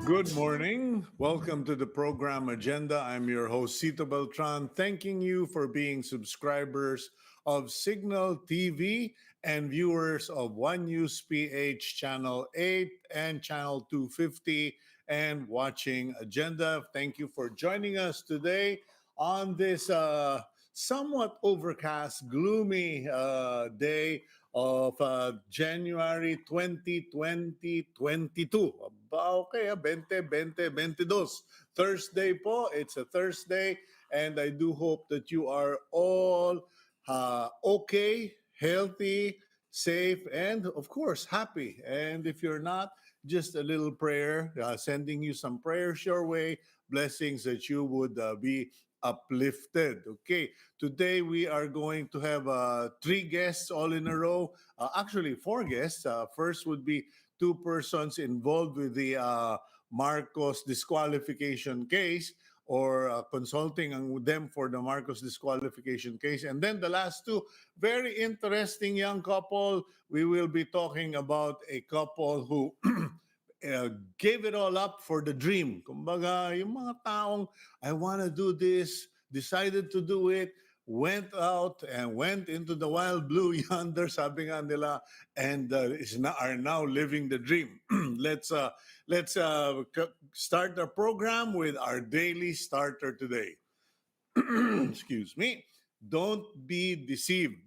Good morning. Welcome to the program agenda. I'm your host, Cito Beltran, thanking you for being subscribers of Cignal TV and viewers of One News PH Channel 8 and Channel 250 and watching Agenda. Thank you for joining us today on this somewhat overcast, gloomy day of January 2022. Okay, 2022. Thursday po. It's a Thursday and I do hope that you are all okay, healthy, safe, and of course, happy. And if you're not, just a little prayer, sending you some prayers your way, blessings that you would be uplifted. Okay, today we are going to have three guests all in a row. Actually, four guests. First would be two persons involved with the Marcos disqualification case or consulting them for the Marcos disqualification case. And then the last two, very interesting young couple. We will be talking about a couple who gave it all up for the dream. Kumbaga, yung mga taong, I want to do this, decided to do it, went out and went into the wild blue yonder, sabi nga nila, and are now living the dream. Let's start our program with our daily starter today. Excuse me. Don't be deceived.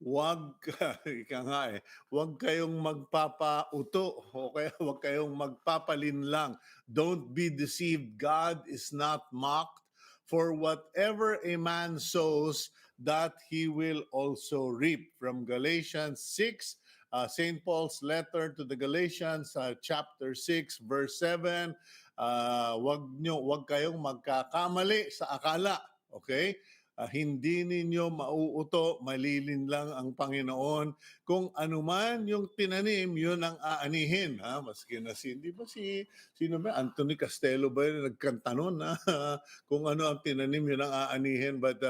Wag ika nga wag kayong magpapauto o kaya wag kayong magpapalinlang. Don't be deceived. God is not mocked. For whatever a man sows, that he will also reap. From Galatians 6, St. Paul's letter to the Galatians, chapter 6, verse 7, wag kayong magkakamali sa akala. Okay? Hindi ninyo mauuto, malilin lang ang Panginoon. Kung anuman yung tinanim, yun ang aanihin. Maski na di ba sino ba? Anthony Castello ba yun nagkanta nun? Kung ano ang tinanim, yun ang aanihin. But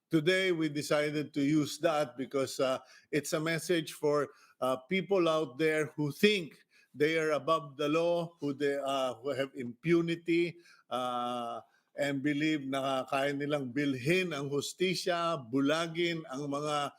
today, we decided to use that because it's a message for people out there who think they are above the law, who have impunity, and believe na kaya nilang bilhin ang hustisya, bulagin ang mga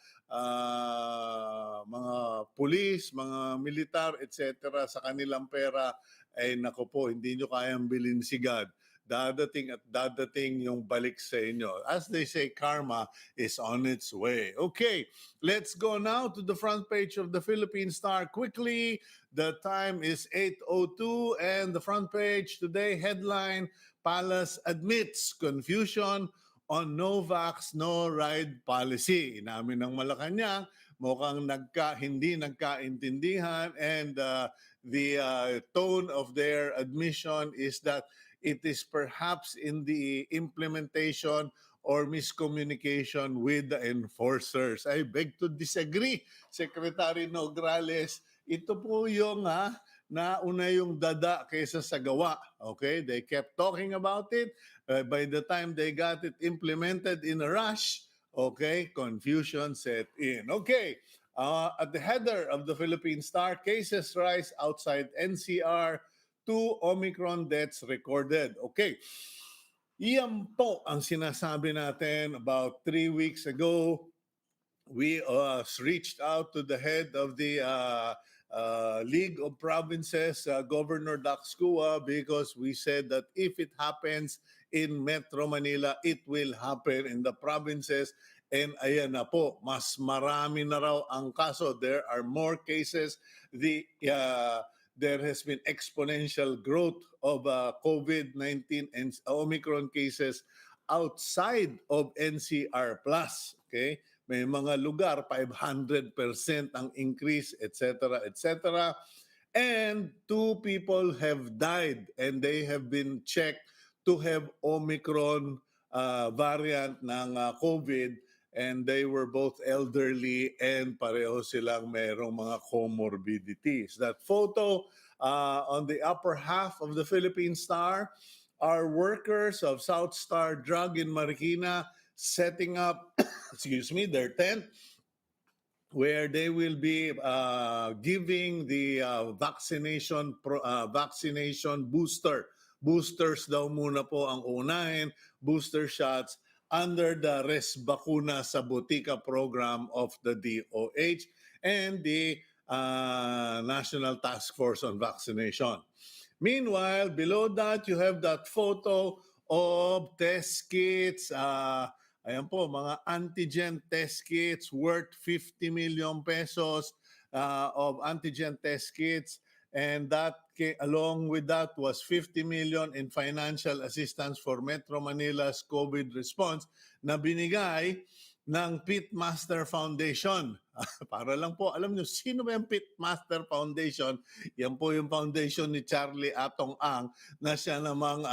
pulis, mga militar, etc. sa kanilang pera, ay nako po, hindi nyo kayang bilhin si God. Dadating at dadating yung balik sa inyo. As they say, karma is on its way. Okay, let's go now to the front page of the Philippine Star quickly. The time is 8:02 and the front page today headline, Palace admits confusion on no vax, no ride policy. Inamin ng Malacanang, mukhang hindi nagkaintindihan and the tone of their admission is that it is perhaps in the implementation or miscommunication with the enforcers. I beg to disagree, Secretary Nograles. Ito po yung nauna yung dada kaysa sa gawa. Okay? They kept talking about it. By the time they got it implemented in a rush, okay, confusion set in. Okay, at the header of the Philippine Star, cases rise outside NCR, 2 Omicron deaths recorded. Okay, iyan po ang sinasabi natin about 3 weeks ago. We reached out to the head of the League of Provinces, Governor Daxcua, because we said that if it happens in Metro Manila, it will happen in the provinces. And ayan na po, mas marami na raw ang kaso. There are more cases. There has been exponential growth of COVID-19 and Omicron cases outside of NCR+. Okay? May mga lugar, 500% ang increase, etc., etc. And 2 people have died and they have been checked to have Omicron variant ng COVID, and they were both elderly and pareho silang mayroong mga comorbidities. That photo on the upper half of the Philippine Star are workers of South Star Drug in Marikina setting up their tent where they will be giving the vaccination boosters daw muna po ang unahin, booster shots under the Res Bakuna sa Botica program of the DOH and the National Task Force on Vaccination. Meanwhile, below that, you have that photo of test kits. Ayan po, mga antigen test kits worth 50 million pesos of antigen test kits. And that, along with that, was 50 million in financial assistance for Metro Manila's COVID response na binigay ng Pitmaster Foundation. Para lang po, alam nyo, sino ba yung Pitmaster Foundation? Yan po yung foundation ni Charlie Atong Ang na siya namang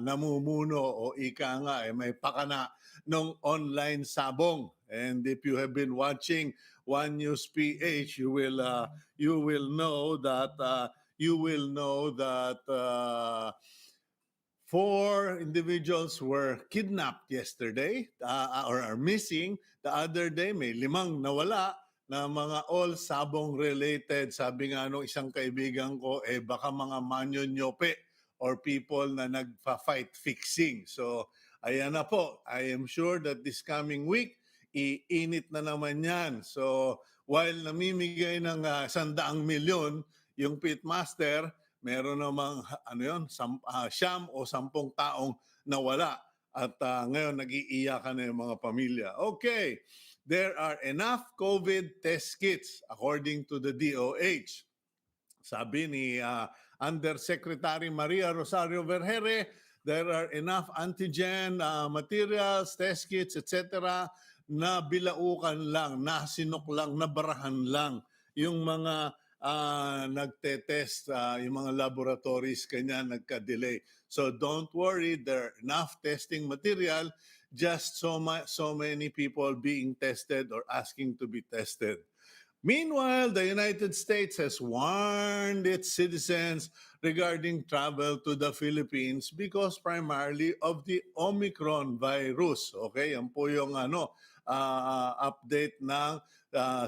namumuno o ika nga, may pakana ng online sabong. And if you have been watching One News PH, you will know that four individuals were kidnapped yesterday or are missing. The other day, may 5 nawala na mga all sabong related. Sabi nga nung isang kaibigan ko, baka mga manyonyope or people na nagpa-fight fixing. So, ayan na po. I am sure that this coming week, iinit na naman yan. So, while namimigay ng 100 milyon yung Pitmaster, meron namang siyam o 10 taong nawala at ngayon nag-iiyakan na yung mga pamilya. Okay, there are enough COVID test kits according to the DOH. Sabi ni Undersecretary Maria Rosario Vergere, there are enough antigen materials, test kits, etc. na bilaukan lang, nasinok lang, nabarahan lang yung mga nagte-test, yung mga laboratories, kanya nagka-delay. So don't worry, there are enough testing material, just so many people being tested or asking to be tested. Meanwhile, the United States has warned its citizens regarding travel to the Philippines because primarily of the Omicron virus. Okay, yan po yung update ng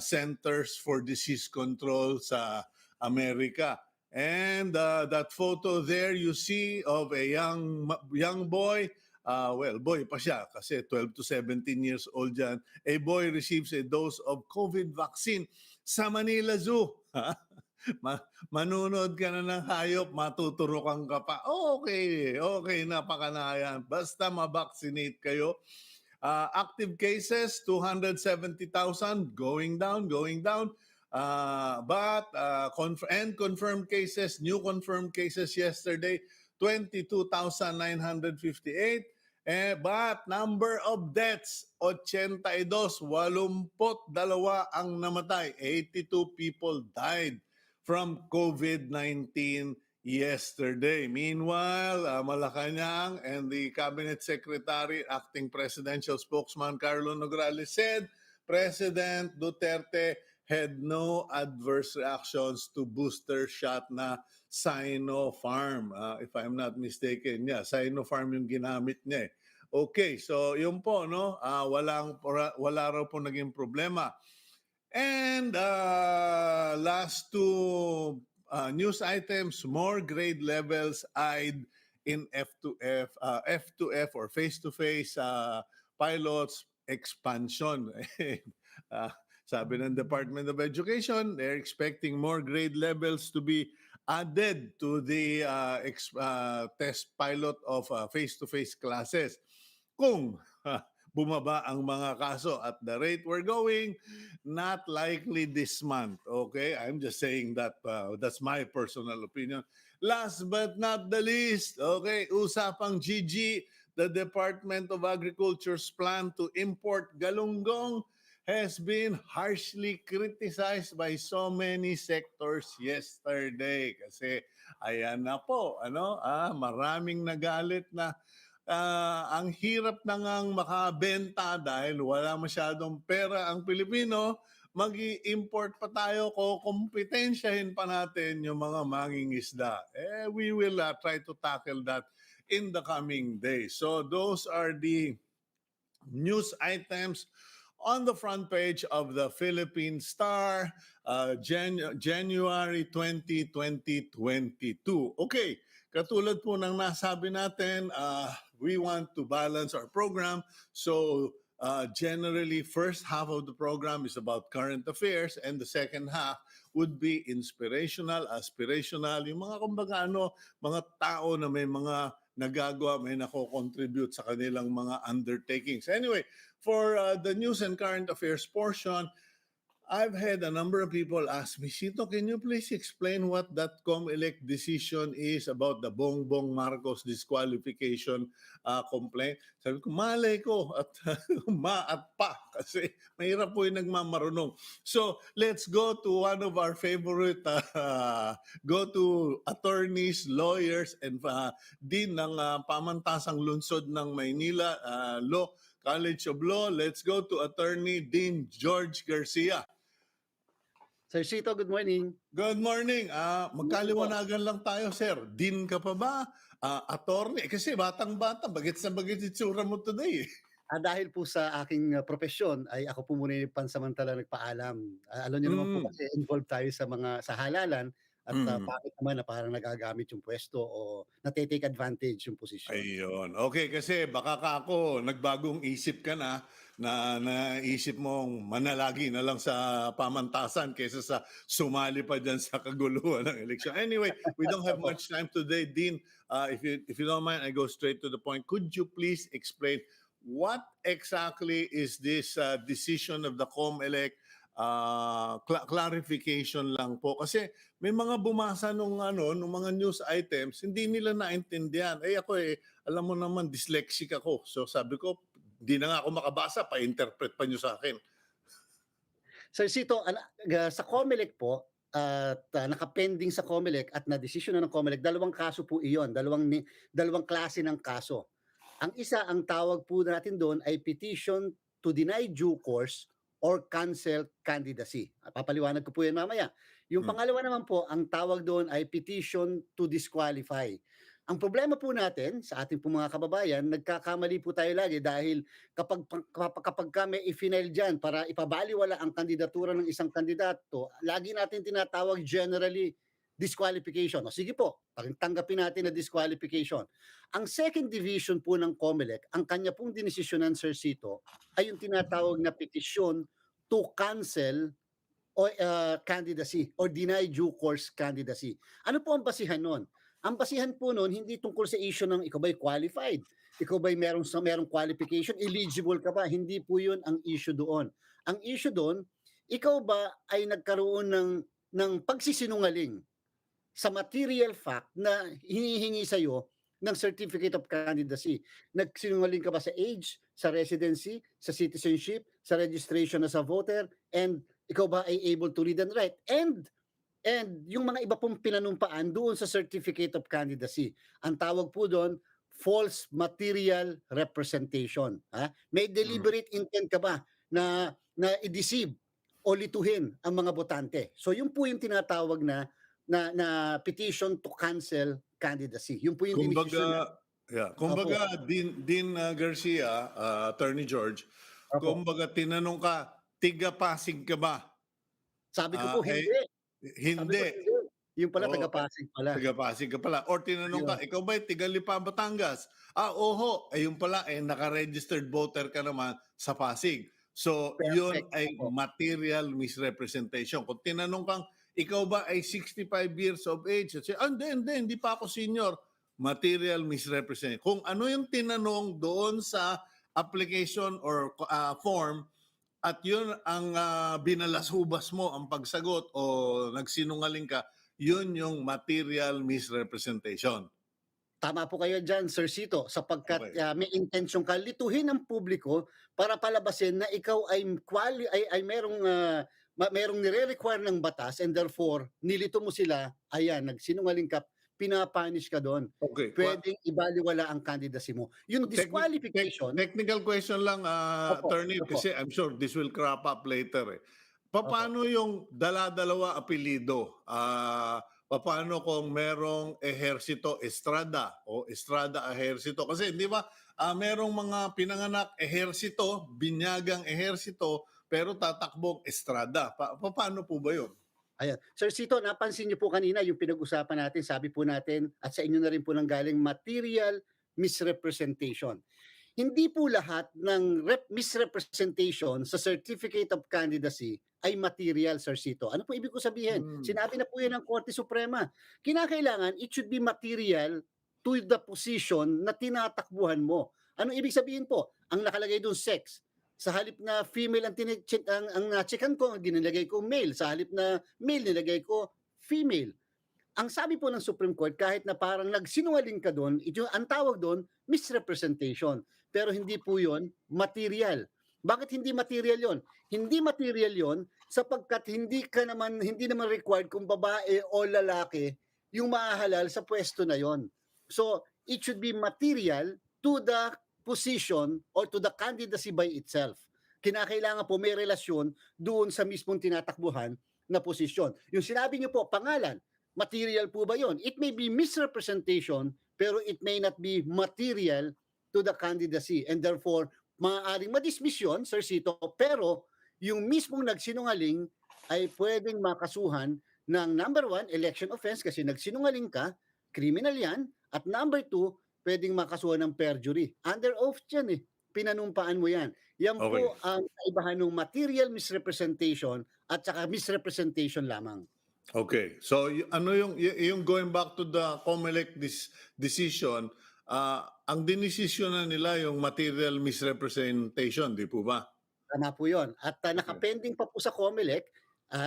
Centers for Disease Control sa Amerika. And that photo there you see of a young boy, boy pa siya kasi 12 to 17 years old yan. A boy receives a dose of COVID vaccine sa Manila Zoo. Manunod ka na ng hayop, matuturokan ka pa. Okay, napakanayan. Basta ma-vaccinate kayo. Active cases, 270,000, going down. But confirmed cases, new confirmed cases yesterday, 22,958. But number of deaths, 82, 82 ang namatay. 82 people died from COVID-19 yesterday. Meanwhile, Malacanang and the Cabinet Secretary, Acting Presidential Spokesman Carlo Nograles said President Duterte had no adverse reactions to booster shot na Sinopharm. If I'm not mistaken, Sinopharm yung ginamit niya. Okay, so yun po, no? Wala raw po naging problema. And last two news items, more grade levels eyed in F2F or face-to-face pilots expansion. Sabi ng Department of Education, they're expecting more grade levels to be added to the test pilot of face-to-face classes. Kung bumaba ang mga kaso at the rate we're going, not likely this month. Okay, I'm just saying that that's my personal opinion. Last but not the least, okay, usapang GG, the Department of Agriculture's plan to import galunggong has been harshly criticized by so many sectors yesterday. Kasi ayan na po, maraming nagalit na ang hirap na ngang makabenta dahil wala masyadong pera ang Pilipino, mag-i-import pa tayo, kompetensyahin pa natin yung mga mangingisda. We will try to tackle that in the coming days. So those are the news items on the front page of the Philippine Star, January 20, 2022. Okay, katulad po ng nasabi natin, we want to balance our program. So generally, first half of the program is about current affairs and the second half would be inspirational, aspirational, yung mga kumbaga mga tao na may mga nagagawa, may nako-contribute sa kanilang mga undertakings. Anyway, for the news and current affairs portion, I've had a number of people ask me, Cito, can you please explain what that Comelec decision is about the Bongbong Marcos disqualification complaint? Sabi ko, malay ko at ma at pa kasi mahirap po yung nagmamarunong. So let's go to one of our favorite go-to attorneys, lawyers, and Dean ng Pamantasang Lungsod ng Maynila Law College of Law. Let's go to Attorney Dean George Garcia. Sir Cito, good morning. Good morning. Magkaliwanagan lang tayo, sir. Dean ka pa ba? Attorney? Kasi batang-bata, bagets na bagets itsura mo today. Dahil po sa aking profesyon ay ako po muna yung pansamantala nagpaalam. Alam niyo naman po kasi involved tayo sa halalan at bakit naman na parang nagagamit yung pwesto o nate-take advantage yung posisyon. Ayun. Okay, kasi baka ako nagbagong isip ka na naisip mong manalagi na lang sa pamantasan kaysa sa sumali pa dyan sa kaguluhan ng eleksyon. Anyway, we don't have much time today. Dean, if you don't mind, I go straight to the point. Could you please explain what exactly is this decision of the Comelec? Clarification lang po kasi may mga bumasa nung mga news items hindi nila naintindihan. Ako alam mo naman dyslexic ako. So sabi ko, hindi na nga ako makabasa, pa-interpret pa niyo sa akin. Sir Cito, sa Comelec po at nakapending sa Comelec at na-desisyon na ng Comelec, dalawang kaso po iyon, dalawang klase ng kaso. Ang isa, ang tawag po natin doon ay petition to deny due course or cancel candidacy. Papaliwanag ko po yan mamaya. Yung pangalawa naman po, ang tawag doon ay petition to disqualify. Ang problema po natin sa ating po mga kababayan, nagkakamali po tayo lagi dahil kapag kami i-final dyan para ipabaliwala ang kandidatura ng isang kandidato, lagi natin tinatawag generally disqualification. O sige po, tanggapin natin na disqualification. Ang second division po ng Comelec, ang kanya pong dinesisyonan, Sir Cito, ay yung tinatawag na petition to cancel o candidacy or deny due course candidacy. Ano po ang basihan nun? Ang basihan po nun, hindi tungkol sa issue ng ikaw ba'y qualified, ikaw ba'y merong qualification, eligible ka ba? Hindi po yun ang issue doon. Ang issue doon, ikaw ba ay nagkaroon ng pagsisinungaling sa material fact na hinihingi sa iyo ng certificate of candidacy. Nagsinungaling ka ba sa age, sa residency, sa citizenship, sa registration as a voter, and ikaw ba ay able to read and write? And yung mga iba pong pinanumpaan doon sa certificate of candidacy. Ang tawag po doon, false material representation. May deliberate intent ka ba na i-deceive o lituhin ang mga botante? So yun po yung tinatawag na petition to cancel candidacy. Yung po yung kumbaga Dean Garcia, Attorney George, kumbaga tinanong ka, tiga Pasig ka ba? Sabi ko po hindi. Hindi. Yung pala taga-Pasig pala. Taga-Pasig ka pala. Or tinanong ka, ikaw ba tiga Lipa, Batangas? Oho, yung pala naka-registered voter ka naman sa Pasig. So, yun ay material misrepresentation. Kung tinanong kang, ikaw ba ay 65 years of age? At hindi pa ako senior. Material misrepresentation. Kung ano yung tinanong doon sa application or form, at yun ang binalas-hubas mo ang pagsagot o nagsinungaling ka, yun yung material misrepresentation. Tama po kayo dyan, Sir Cito, sapagkat may intensyon ka lituhin ng publiko para palabasin na ikaw ay merong nire-require ng batas and therefore nilito mo sila, nagsinungaling ka, pinapanish ka doon. Okay. Pwedeng ibaliwala ang candidacy mo. Yung disqualification... Technical question lang, attorney, kasi I'm sure this will crop up later. Paano yung dala-dalawa apelido? paano kung merong ehersito, estrada o estrada ehersito? Kasi di ba merong mga pinanganak ehersito, binyagang ehersito, pero tatakbong estrada. Paano po ba yun? Ayan. Sir Cito, napansin niyo po kanina yung pinag-usapan natin, sabi po natin at sa inyo na rin po nanggaling material misrepresentation. Hindi po lahat ng misrepresentation sa Certificate of Candidacy ay material, Sir Cito. Ano po ibig ko sabihin? Hmm. Sinabi na po yan ng Korte Suprema. Kinakailangan, it should be material to the position na tinatakbuhan mo. Ano ibig sabihin po? Ang nakalagay doon, sex. Sa halip na female ang na-checkan ko, ginilagay ko male. Sa halip na male, nilagay ko female. Ang sabi po ng Supreme Court, kahit na parang nagsinungaling ka doon, ang tawag doon, misrepresentation. Pero hindi po yon material. Bakit hindi material yon? Hindi material yon sapagkat hindi naman required kung babae o lalaki yung mahahalal sa pwesto na yon. So, it should be material to the position or to the candidacy by itself. Kinakailangan po may relasyon doon sa mismong tinatakbuhan na posisyon. Yung sinabi niyo po, pangalan, material po ba yon? It may be misrepresentation, pero it may not be material to the candidacy. And therefore, maaaring madismiss yun, Sir Cito, pero yung mismong nagsinungaling ay pwedeng makasuhan ng number 1, election offense kasi nagsinungaling ka, criminal yan. At number 2, pwedeng makasuhan ng perjury. Under oath yan eh. Pinanumpaan mo yan. Yan Okay. po ang kaibahan ng material misrepresentation at saka misrepresentation lamang. Okay. So ano yung going back to the Comelec decision, ang dinesisyon na nila yung material misrepresentation, di po ba? Tama po yun. At nakapending pa po sa Comelec,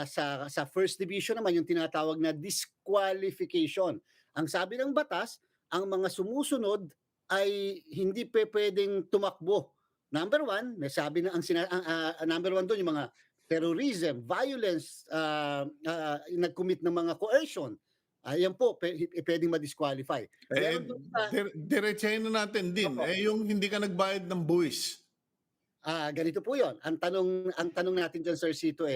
sa first division naman yung tinatawag na disqualification. Ang sabi ng batas, ang mga sumusunod ay hindi pwedeng tumakbo. Number 1, may sabi na number 1 doon yung mga terrorism, violence, nag-commit ng mga coercion. Yan po, pwedeng ma-disqualify. Diretsahin na natin din. Opo. Yung hindi ka nagbayad ng buwis. Ganito po 'yon. Ang tanong natin diyan, Sir Cito,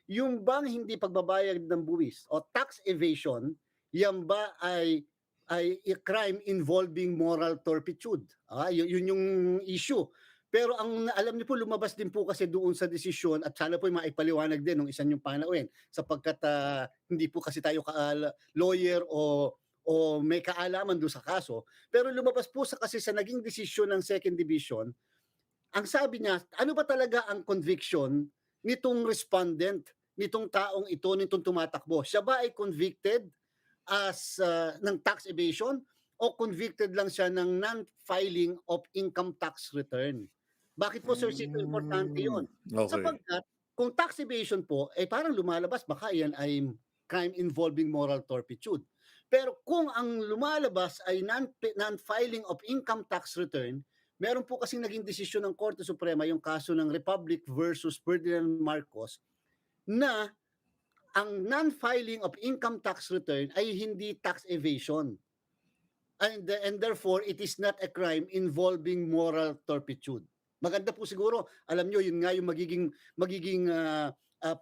yung bang hindi pagbabayad ng buwis o tax evasion, yan ba ay a crime involving moral turpitude? Yun yung issue. Pero ang alam niyo po, lumabas din po kasi doon sa desisyon at sana po maipaliwanag din ng isa niyong panauhin sapagkat hindi po kasi tayo lawyer o may kaalaman doon sa kaso. Pero lumabas po kasi sa naging desisyon ng second division, ang sabi niya, ano ba talaga ang conviction nitong respondent, nitong taong ito, nitong tumatakbo? Siya ba ay convicted ng tax evasion o convicted lang siya ng non-filing of income tax return? Bakit po, Sir Cito, importante yun? Okay. Sapagkat kung tax evasion po, parang lumalabas, baka yan ay crime involving moral turpitude. Pero kung ang lumalabas ay non-filing of income tax return, meron po kasing naging desisyon ng Korte Suprema, yung kaso ng Republic versus Ferdinand Marcos, na ang non-filing of income tax return ay hindi tax evasion. And therefore, it is not a crime involving moral turpitude. Maganda po siguro, alam nyo, yun nga yung magiging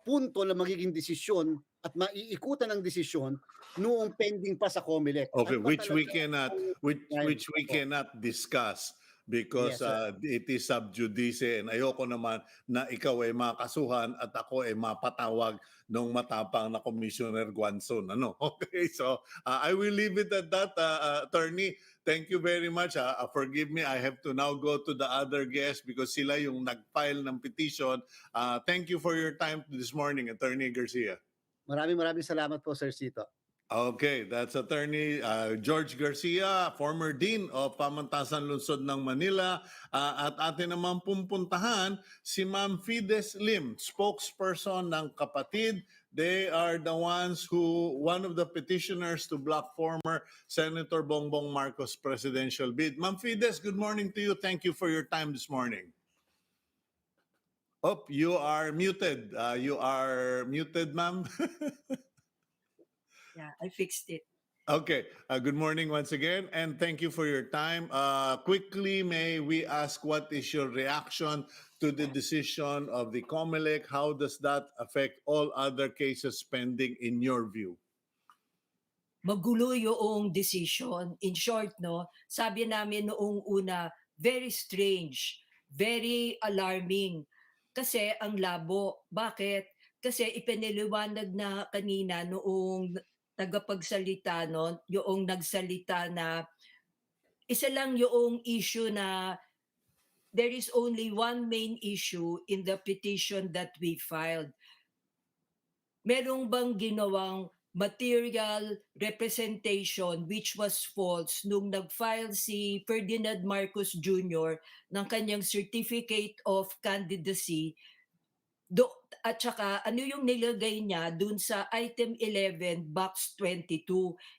punto na magiging desisyon at maiikutan ng desisyon noong pending pa sa Comelec. Okay, which we cannot discuss because Yes, it is sub judice and ayoko naman na ikaw ay makasuhan at ako ay mapatawag ng matapang na Commissioner Guanzon. Ano? Okay, so I will leave it at that, Attorney. Thank you very much. Forgive me, I have to now go to the other guests because sila yung nag-file ng petition. Thank you for your time this morning, Attorney Garcia. Maraming salamat po, Sir Cito. Okay, that's Attorney George Garcia, former Dean of Pamantasan Lungsod ng Manila. At atin naman pupuntahan si Ma'am Fides Lim, spokesperson ng Kapatid. They are the ones one of the petitioners to block former Senator Bongbong Marcos presidential bid. Ma'am Fides, good morning to you. Thank you for your time this morning. Oh, you are muted. You are muted, ma'am. Yeah, I fixed it. Okay. Good morning once again, and thank you for your time. Quickly, may we ask what is your reaction to the decision of the Comelec? How does that affect all other cases pending in your view? magulo yung decision. In short, no, sabi namin noong una, very strange, very alarming. Kasi ang labo. Bakit? Kasi ipinaliwanag na kanina noong tagapagsalita nun, yung nagsalita na isa lang yung issue na there is only one main issue in the petition that we filed. Merong bang ginawang material representation which was false nung nag-file si Ferdinand Marcos Jr. ng kanyang certificate of candidacy do, at saka ano yung nilagay niya dun sa item 11 box 22.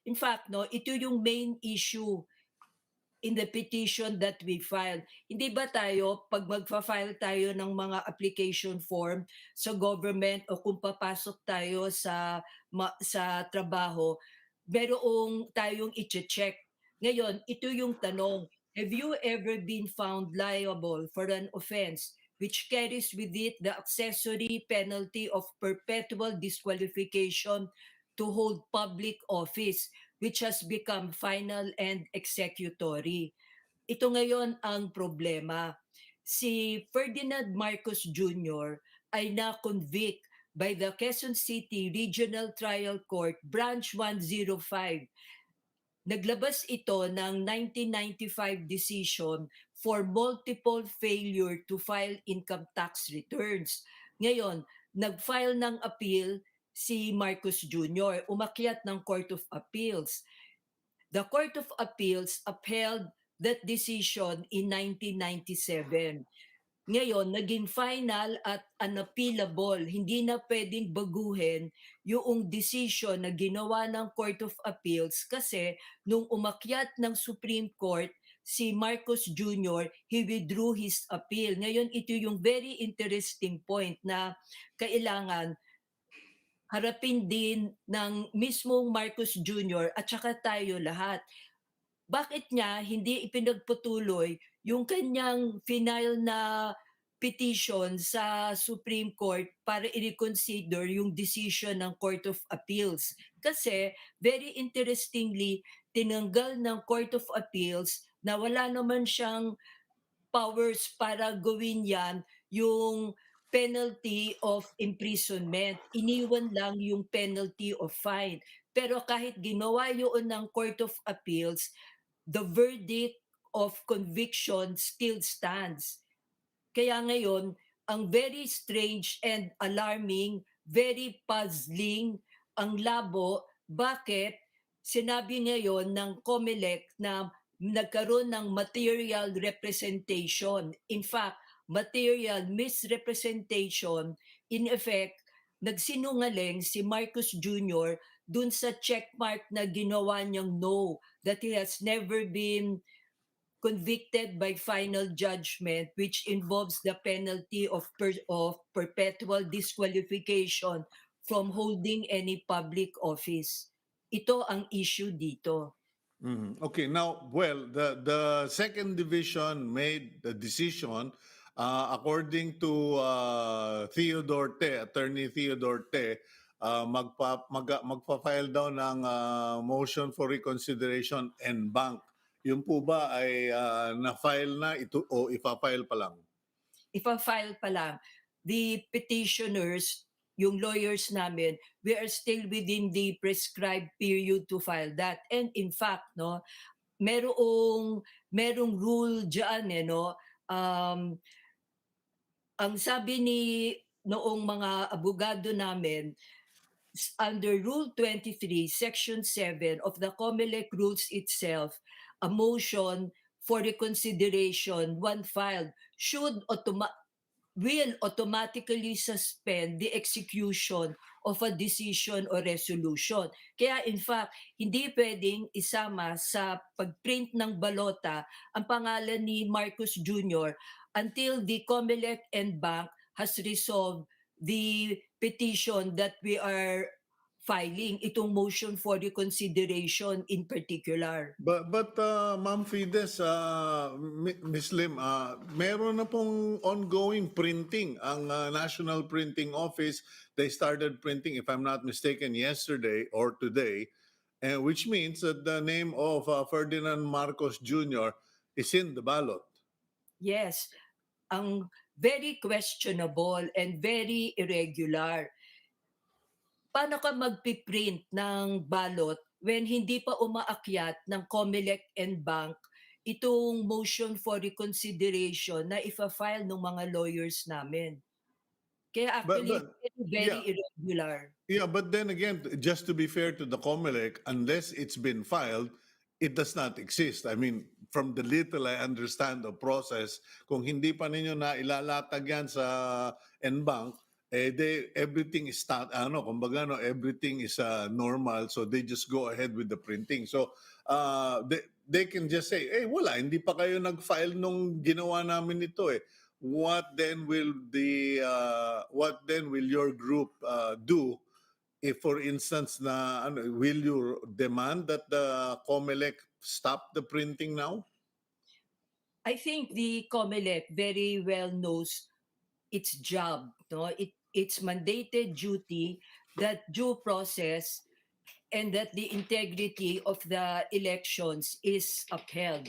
In fact, no, ito yung main issue in the petition that we filed. Hindi ba tayo, pag magfa-file tayo ng mga application form sa government o kung papasok tayo sa trabaho, merong tayong i-check. Ngayon, ito yung tanong, have you ever been found liable for an offense which carries with it the accessory penalty of perpetual disqualification to hold public office, which has become final and executory? Ito ngayon ang problema. Si Ferdinand Marcos Jr. ay na-convict by the Quezon City Regional Trial Court Branch 105. Naglabas ito ng 1995 decision for multiple failure to file income tax returns. Ngayon, nag-file ng appeal si Marcos Jr., umakyat ng Court of Appeals. The Court of Appeals upheld that decision in 1997. Ngayon, naging final at unappealable. Hindi na pwedeng baguhin yung decision na ginawa ng Court of Appeals kasi nung umakyat ng Supreme Court, si Marcos Jr., he withdrew his appeal. Ngayon, ito yung very interesting point na kailangan harapin din ng mismong Marcos Jr. at saka tayo lahat. Bakit niya hindi ipinagpatuloy yung kanyang final na petition sa Supreme Court para i-reconsider yung decision ng Court of Appeals? Kasi very interestingly, tinanggal ng Court of Appeals na wala naman siyang powers para gawin yan yung penalty of imprisonment. Iniwan lang yung penalty of fine. Pero kahit ginawa yun ng Court of Appeals, the verdict of conviction still stands. Kaya ngayon, ang very strange and alarming, very puzzling, ang labo, bakit sinabi ngayon ng Comelec na nagkaroon ng material representation. In fact, material misrepresentation, in effect, nagsinungaling si Marcos Jr. dun sa checkmark na ginawa niyang no, that he has never been convicted by final judgment which involves the penalty of perpetual disqualification from holding any public office. Ito ang issue dito. Okay, now, well, the second division made the decision according to Attorney Theodore Te, magpa-file daw ng motion for reconsideration en banc. Yun po ba ay na-file na ito o ipa-file pa lang? Ipa-file pa lang. The petitioners, yung lawyers namin, we are still within the prescribed period to file that. And in fact, no, merong rule diyan no. Ang sabi ni noong mga abogado namin, under Rule 23, Section 7 of the Comelec rules itself, a motion for reconsideration, when filed, will automatically suspend the execution of a decision or resolution. Kaya in fact, hindi pwedeng isama sa pagprint ng balota ang pangalan ni Marcos Jr. until the Comelec and Bank has resolved the petition that we are filing, itong motion for reconsideration in particular. But Ma'am Fides, Ms. Lim, meron na pong ongoing printing ang National Printing Office. They started printing, if I'm not mistaken, yesterday or today. and which means that the name of Ferdinand Marcos Jr. is in the ballot. Yes, ang very questionable and very irregular. Paano ka magpiprint ng ballot when hindi pa umaakyat ng Comelec and Bank itong motion for reconsideration na ifa-file ng mga lawyers namin. Kaya actually But very, very yeah, irregular. yeah, but then again, just to be fair to the Comelec, unless it's been filed, it does not exist. I mean, from the little I understand the process, kung hindi pa ninyo na ilalatag yan sa NBank, everything is kumbaga, everything is normal, so they just go ahead with the printing. So they can just say, wala, hindi pa kayo nag-file nung ginawa namin ito eh. What then will your group do if, for instance, will you demand that the Comelec stop the printing now? I think the Comelec very well knows its job. No? Its mandated duty that due process and that the integrity of the elections is upheld.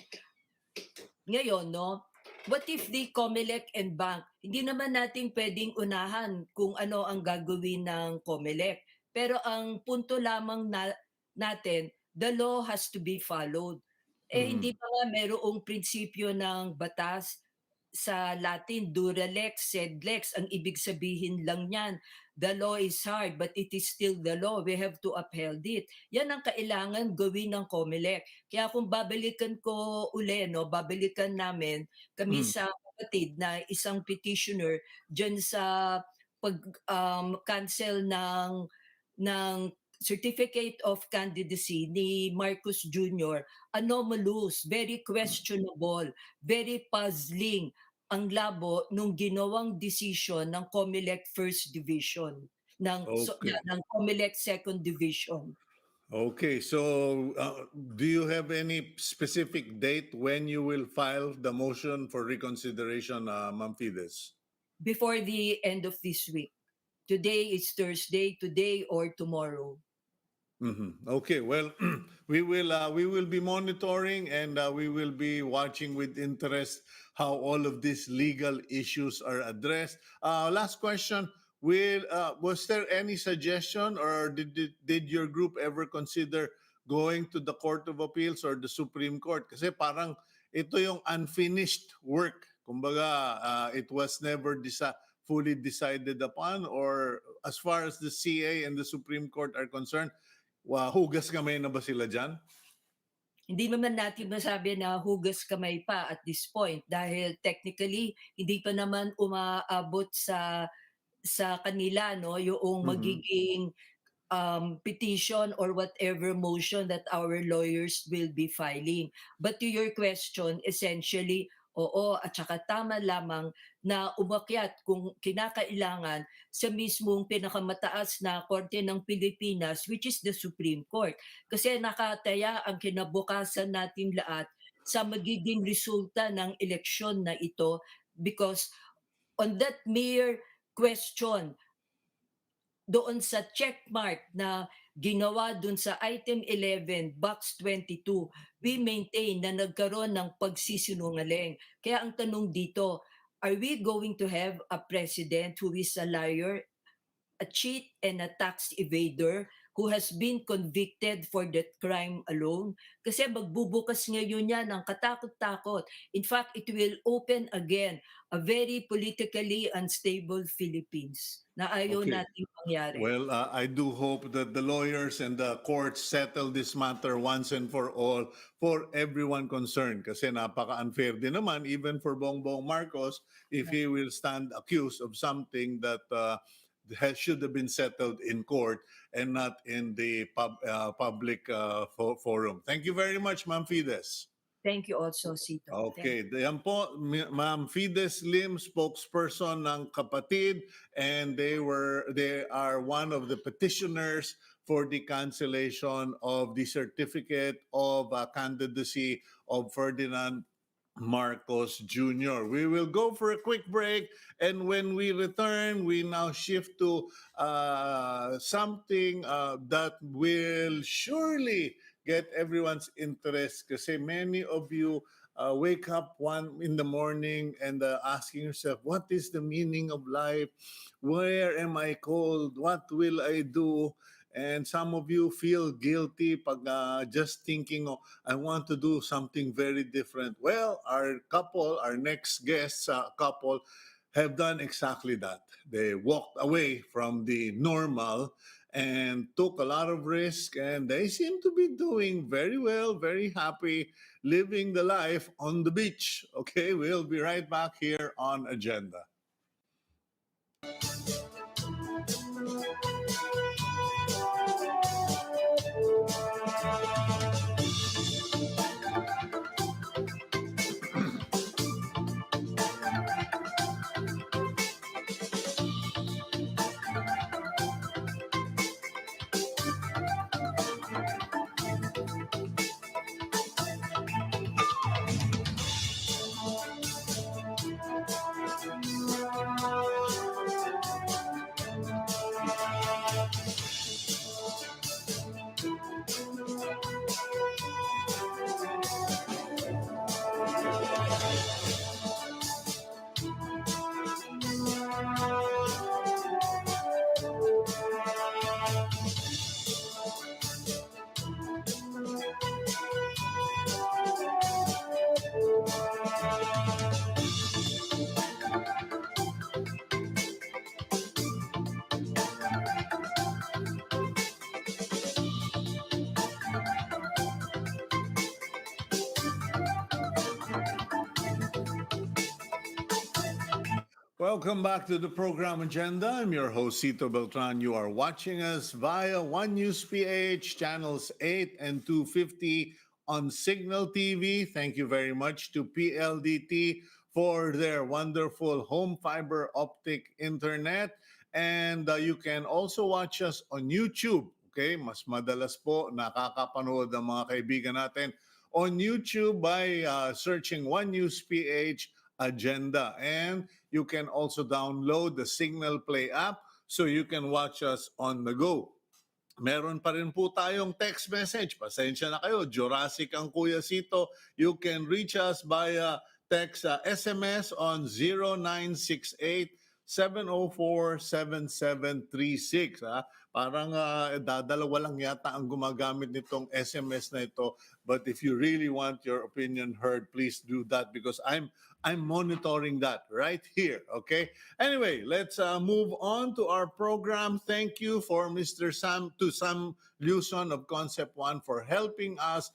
Ngayon, no, what if the Comelec and Bank, hindi naman natin pwedeng unahan kung ano ang gagawin ng Comelec. Pero ang punto lamang natin, the law has to be followed. Hindi pa nga merong prinsipyo ng batas sa Latin, dura lex, sed lex. Ang ibig sabihin lang niyan, the law is hard but it is still the law. We have to uphold it. Yan ang kailangan gawin ng Comelec. Kaya kung babalikan ko uli, no, babalikan namin kami Mm. sa Kapatid na isang petitioner dyan sa pag-cancel ng certificate of candidacy ni Marcos Jr., anomalous, very questionable, very puzzling ang labo nung ginawang decision ng Comelec First Division, Okay. ng Comelec Second Division. Okay. So, do you have any specific date when you will file the motion for reconsideration, Ma'am Fides? Before the end of this week. Today is Thursday, today or tomorrow. Okay, well, we will be monitoring and we will be watching with interest how all of these legal issues are addressed. Last question: was there any suggestion, or did your group ever consider going to the Court of Appeals or the Supreme Court? Kasi parang ito yung unfinished work. Kumbaga, it was never fully decided upon, or as far as the CA and the Supreme Court are concerned, hugas kamay na ba sila dyan? Hindi naman natin masabi na hugas kamay pa at this point dahil technically hindi pa naman umaabot sa kanila, no, yung magiging petition or whatever motion that our lawyers will be filing. But to your question, essentially, oo, at saka tama lamang na umakyat kung kinakailangan sa mismong pinakamataas na korte ng Pilipinas, which is the Supreme Court. Kasi nakataya ang kinabukasan natin lahat sa magiging resulta ng eleksyon na ito because on that mere question, doon sa checkmark na ginawa doon sa item 11, box 22, we maintain na nagkaroon ng pagsisinungaling. Kaya ang tanong dito, are we going to have a president who is a liar, a cheat, and a tax evader who has been convicted for that crime alone? Kasi magbubukas ngayon yan ng katakot-takot. In fact, it will open again a very politically unstable Philippines na ayaw Okay. natin mangyari. Well, I do hope that the lawyers and the courts settle this matter once and for all for everyone concerned. Kasi napaka-unfair din naman, even for Bongbong Marcos, if he will stand accused of something that should have been settled in court and not in the public forum. Thank you very much, Ma'am Fides. Thank you also, Cito. Okay, yan po, Ma'am Fides Lim, spokesperson ng Kapatid, and they are one of the petitioners for the cancellation of the certificate of candidacy of Ferdinand Marcos Jr. We will go for a quick break, and when we return, we now shift to something that will surely get everyone's interest kasi many of you wake up one in the morning and asking yourself, what is the meaning of life? Where am I called? What will I do? And some of you feel guilty pag just thinking, oh, I want to do something very different. Well, our next guest couple, have done exactly that. They walked away from the normal and took a lot of risk, and they seem to be doing very well, very happy, living the life on the beach. Okay, we'll be right back here on Agenda. Welcome back to the program Agenda. I'm your host, Cito Beltran. You are watching us via One News PH, channels 8 and 250 on Cignal TV. Thank you very much to PLDT for their wonderful home fiber optic internet. And you can also watch us on YouTube. Okay, mas madalas po nakakapanood ang mga kaibigan natin on YouTube by searching One News PH Agenda. And you can also download the Cignal Play app so you can watch us on the go. Meron pa rin po tayong text message. Pasensya na kayo, Jurassic ang Kuya Sito. You can reach us via text SMS on 0968 704-7736. Parang dadalawa lang yata ang gumagamit nitong SMS na ito. But if you really want your opinion heard, please do that because I'm monitoring that right here, okay? Anyway, let's move on to our program. Thank you for Mr. Sam Luson of Concept One for helping us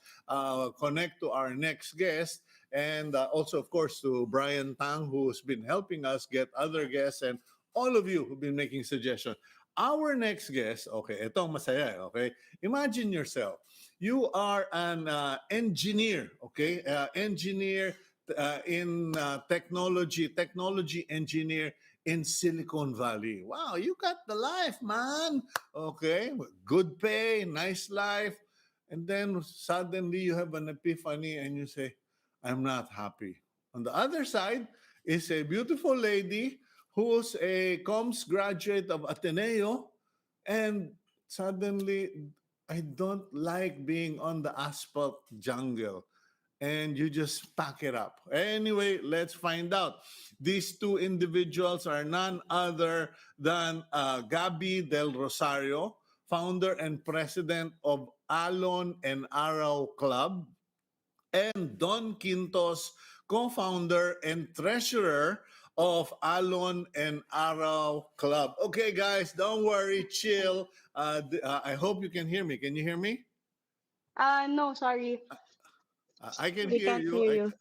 connect to our next guest. And also, of course, to Brian Tang, who's been helping us get other guests, and all of you who've been making suggestions. Our next guest, okay, itong masaya, okay? Imagine yourself, you are an engineer, okay? Engineer in technology engineer in Silicon Valley. Wow, you got the life, man. Okay, good pay, nice life. And then suddenly you have an epiphany and you say, I'm not happy. On the other side is a beautiful lady who's a comms graduate of Ateneo, and suddenly I don't like being on the asphalt jungle. And you just pack it up. Anyway, let's find out. These two individuals are none other than Gabi del Rosario, founder and president of Alon and Araw Club, and Donn Quintos, co-founder and treasurer of Alon and Araw Club. Okay, guys, don't worry, chill. I hope you can hear me. Can you hear me? No, sorry. I can We hear can't you. hear you.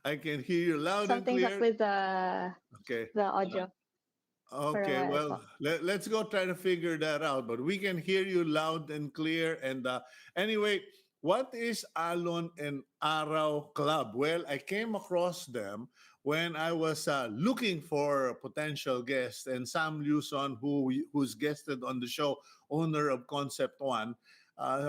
I can hear you loud Something's and up clear. with Okay. the audio for a Okay. while Well, po. let's go try to figure that out. But we can hear you loud and clear. And anyway, what is Alon and Araw Club? Well, I came across them when I was looking for potential guests, and Sam Luson, who's guested on the show, owner of Concept One,